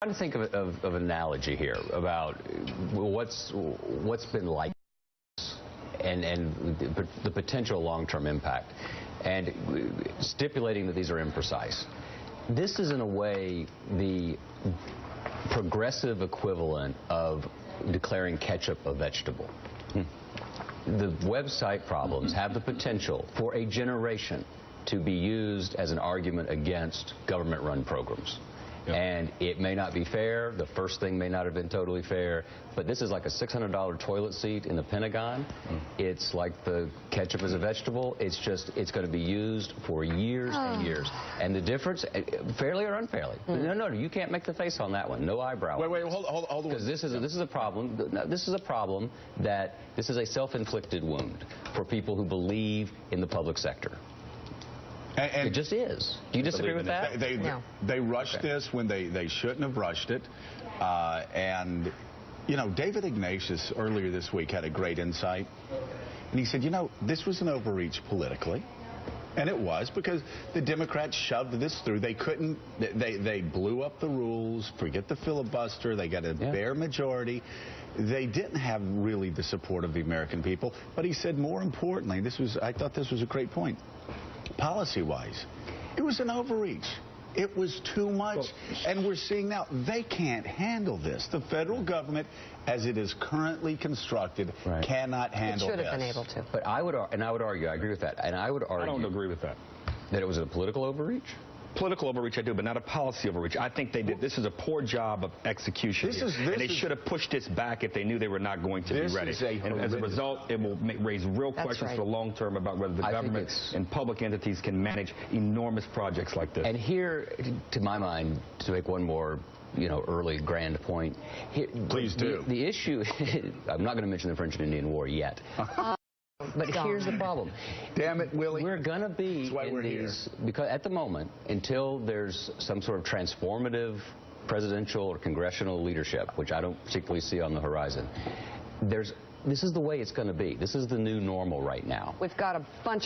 trying to think of an analogy here about what's been like and the potential long-term impact, and stipulating that these are imprecise. This is in a way the progressive equivalent of declaring ketchup a vegetable. The website problems have the potential for a generation to be used as an argument against government-run programs. Yep. And it may not be fair. The first thing may not have been totally fair. But this is like a $600 toilet seat in the Pentagon. It's like the ketchup is a vegetable. It's going to be used for years and years. And the difference, fairly or unfairly. No, you can't make the face on that one. No eyebrow. Wait, hold on. Because this is a problem. This is a problem that this is a self-inflicted wound for people who believe in the public sector. And it just is. Do you disagree with that? They rushed this when they shouldn't have rushed it. And, you know, David Ignatius earlier this week had a great insight. And he said, you know, this was an overreach politically. And it was, because the Democrats shoved this through. They couldn't, they blew up the rules, forget the filibuster, they got a bare majority. They didn't have really the support of the American people. But he said, more importantly, I thought this was a great point. Policy-wise, it was an overreach. It was too much, and we're seeing now they can't handle this. The federal government, as it is currently constructed, cannot handle this. It should have been able to. But I would argue, I agree with that, and I would argue. I don't agree with that. That it was a political overreach? Political overreach, I do, but not a policy overreach. I think they did. This is a poor job of execution and they should have pushed this back if they knew they were not going to be ready. And as a result, it will raise real questions for the long term about whether the government and public entities can manage enormous projects like this. And here, to my mind, to make one more early grand point. Please do. The issue, I'm not going to mention the French and Indian War yet. But here's the problem. Damn it, Willie. We're going to be in these, because at the moment, until there's some sort of transformative presidential or congressional leadership, which I don't particularly see on the horizon, this is the way it's going to be. This is the new normal right now. We've got a bunch